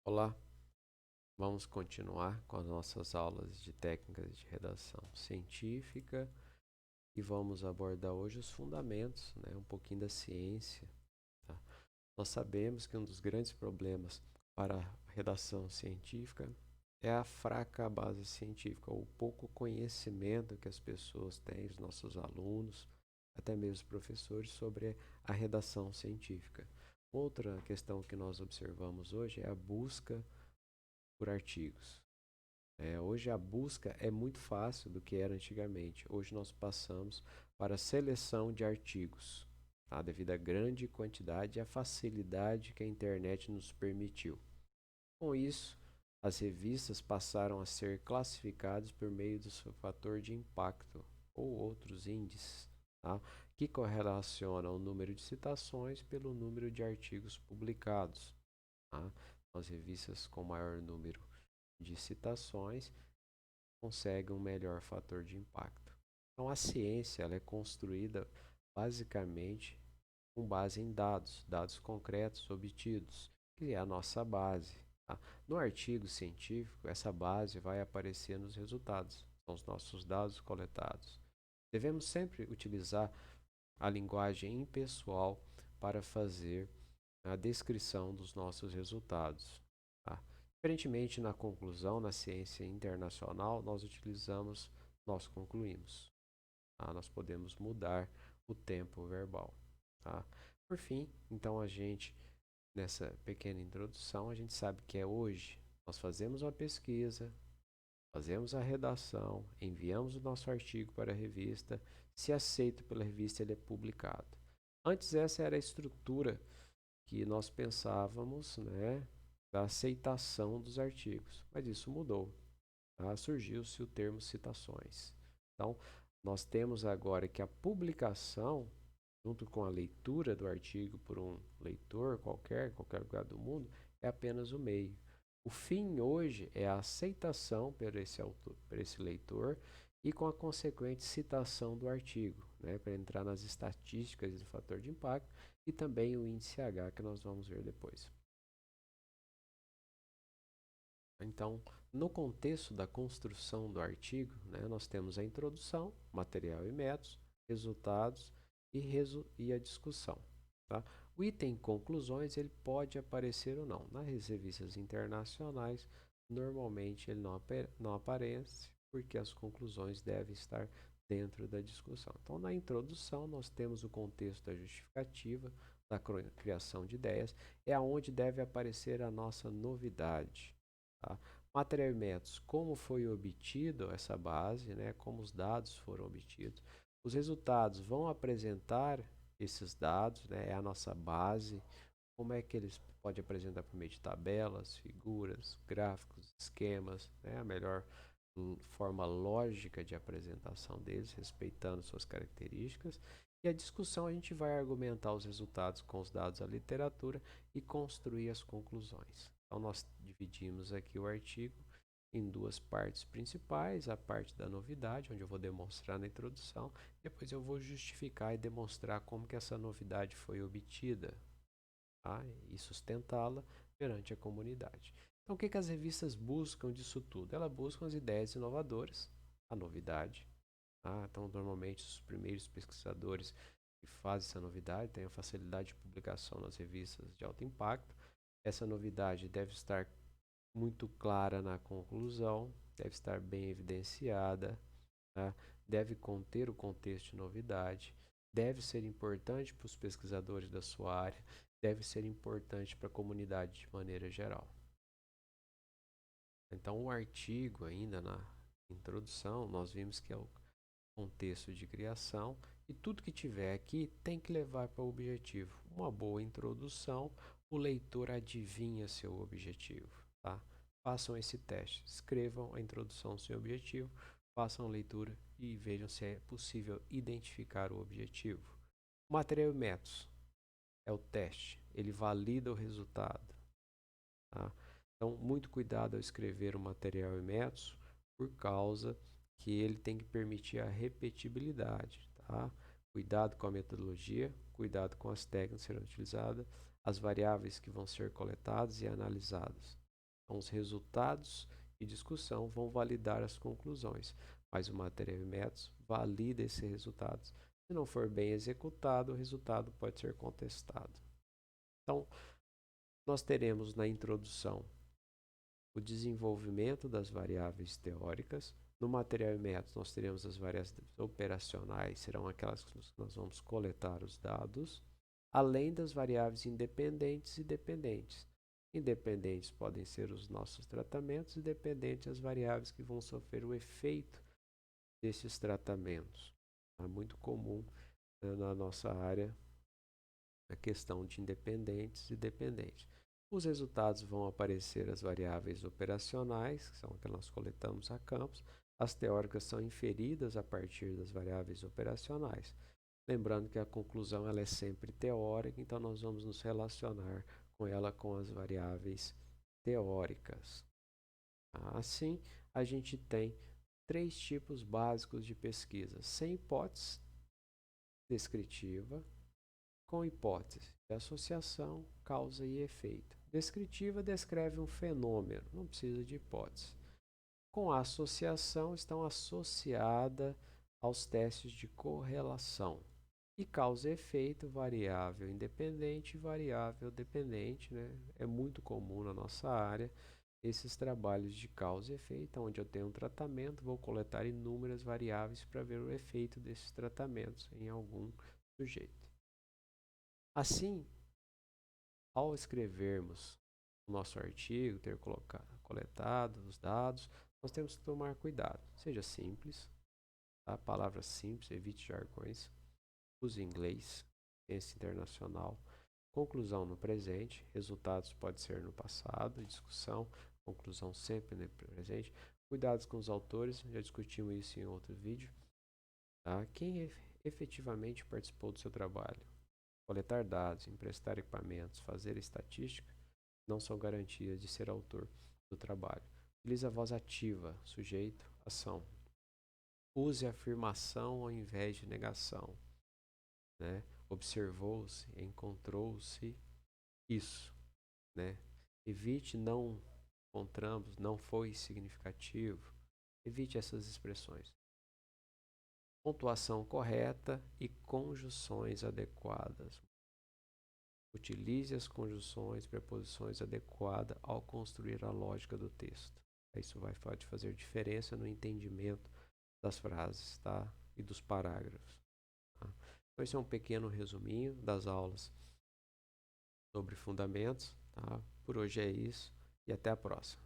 Olá, vamos continuar com as nossas aulas de técnicas de redação científica e vamos abordar hoje os fundamentos, um pouquinho da ciência. Tá? Nós sabemos que um dos grandes problemas para a redação científica é a fraca base científica, ou o pouco conhecimento que as pessoas têm, os nossos alunos, até mesmo os professores, sobre a redação científica. Outra questão que nós observamos hoje é a busca por artigos. Hoje a busca é muito fácil do que era antigamente. Hoje nós passamos para a seleção de artigos, tá? Devido à grande quantidade e à facilidade que a internet nos permitiu. Com isso, as revistas passaram a ser classificadas por meio do seu fator de impacto ou outros índices, tá? Que correlacionam o número de citações pelo número de artigos publicados. Tá? As revistas com maior número de citações consegue um melhor fator de impacto. Então, a ciência ela é construída basicamente com base em dados, dados concretos obtidos, que é a nossa base. Tá? No artigo científico, essa base vai aparecer nos resultados, são os nossos dados coletados. Devemos sempre utilizar a linguagem impessoal para fazer a descrição dos nossos resultados. Tá? Diferentemente na conclusão, na ciência internacional, nós concluímos. Tá? Nós podemos mudar o tempo verbal. Tá? Por fim, então nessa pequena introdução, a gente sabe que é hoje. Nós fazemos uma pesquisa, fazemos a redação, enviamos o nosso artigo para a revista, se aceito pela revista, ele é publicado. Antes essa era a estrutura que nós pensávamos, da aceitação dos artigos, mas isso mudou. Tá? Surgiu-se o termo citações. Então, nós temos agora que a publicação, junto com a leitura do artigo por um leitor qualquer lugar do mundo, é apenas o meio. O fim hoje é a aceitação por esse leitor e com a consequente citação do artigo, para entrar nas estatísticas do fator de impacto e também o índice H, que nós vamos ver depois. Então, no contexto da construção do artigo, nós temos a introdução, material e métodos, resultados e a discussão. Tá? O item conclusões ele pode aparecer ou não. Nas revistas internacionais, normalmente ele não aparece, porque as conclusões devem estar dentro da discussão. Então, na introdução, nós temos o contexto da justificativa, da criação de ideias, é aonde deve aparecer a nossa novidade. Tá? Material e métodos, como foi obtido essa base, como os dados foram obtidos. Os resultados vão apresentar esses dados, é a nossa base. Como é que eles podem apresentar por meio de tabelas, figuras, gráficos, esquemas, a melhor forma lógica de apresentação deles, respeitando suas características. E a discussão a gente vai argumentar os resultados com os dados da literatura e construir as conclusões. Então, nós dividimos aqui o artigo em duas partes principais, a parte da novidade, onde eu vou demonstrar na introdução, depois eu vou justificar e demonstrar como que essa novidade foi obtida, tá? E sustentá-la perante a comunidade. Então, o que as revistas buscam disso tudo? Elas buscam as ideias inovadoras, a novidade. Tá? Então, normalmente, os primeiros pesquisadores que fazem essa novidade têm a facilidade de publicação nas revistas de alto impacto. Essa novidade deve estar muito clara na conclusão, deve estar bem evidenciada, tá? Deve conter o contexto de novidade, deve ser importante para os pesquisadores da sua área, deve ser importante para a comunidade de maneira geral. Então, o artigo, ainda na introdução, nós vimos que é o contexto de criação e tudo que tiver aqui tem que levar para o objetivo. Uma boa introdução, o leitor adivinha seu objetivo. Tá? Façam esse teste, escrevam a introdução do seu objetivo, façam a leitura e vejam se é possível identificar o objetivo. O material e métodos é o teste, ele valida o resultado. Tá? Então, muito cuidado ao escrever o material e métodos, por causa que ele tem que permitir a repetibilidade. Tá? Cuidado com a metodologia, cuidado com as técnicas que serão utilizadas, as variáveis que vão ser coletadas e analisadas. Então, os resultados e discussão vão validar as conclusões, mas o material e métodos valida esses resultados. Se não for bem executado, o resultado pode ser contestado. Então, nós teremos na introdução o desenvolvimento das variáveis teóricas. No material e métodos, nós teremos as variáveis operacionais, serão aquelas que nós vamos coletar os dados, além das variáveis independentes e dependentes. Independentes podem ser os nossos tratamentos e dependentes as variáveis que vão sofrer o efeito desses tratamentos. É muito comum, né, na nossa área a questão de independentes e dependentes. Os resultados vão aparecer as variáveis operacionais, que são aquelas que nós coletamos a campos. As teóricas são inferidas a partir das variáveis operacionais. Lembrando que a conclusão ela é sempre teórica, então nós vamos nos relacionar com ela com as variáveis teóricas. Assim, a gente tem 3 tipos básicos de pesquisa: sem hipótese, descritiva, com hipótese, de associação, causa e efeito. Descritiva descreve um fenômeno, não precisa de hipótese. Com a associação, estão associadas aos testes de correlação. E causa e efeito, variável independente e variável dependente, né? É muito comum na nossa área esses trabalhos de causa e efeito, onde eu tenho um tratamento, vou coletar inúmeras variáveis para ver o efeito desses tratamentos em algum sujeito. Assim, ao escrevermos o nosso artigo, ter coletado os dados, nós temos que tomar cuidado. Seja simples, tá? Palavras simples, evite jargões, use inglês, ciência internacional, conclusão no presente, resultados pode ser no passado, discussão, conclusão sempre no presente. Cuidados com os autores, já discutimos isso em outro vídeo. Tá? Quem efetivamente participou do seu trabalho? Coletar dados, emprestar equipamentos, fazer estatística não são garantias de ser autor do trabalho. Utilize a voz ativa, sujeito, ação. Use a afirmação ao invés de negação. Né? Observou-se, encontrou-se isso. Né? Evite não encontramos, não foi significativo. Evite essas expressões. Pontuação correta e conjunções adequadas. Utilize as conjunções, preposições adequadas ao construir a lógica do texto. Isso pode fazer diferença no entendimento das frases, tá? E dos parágrafos. Tá? Então, esse é um pequeno resuminho das aulas sobre fundamentos. Tá? Por hoje é isso e até a próxima.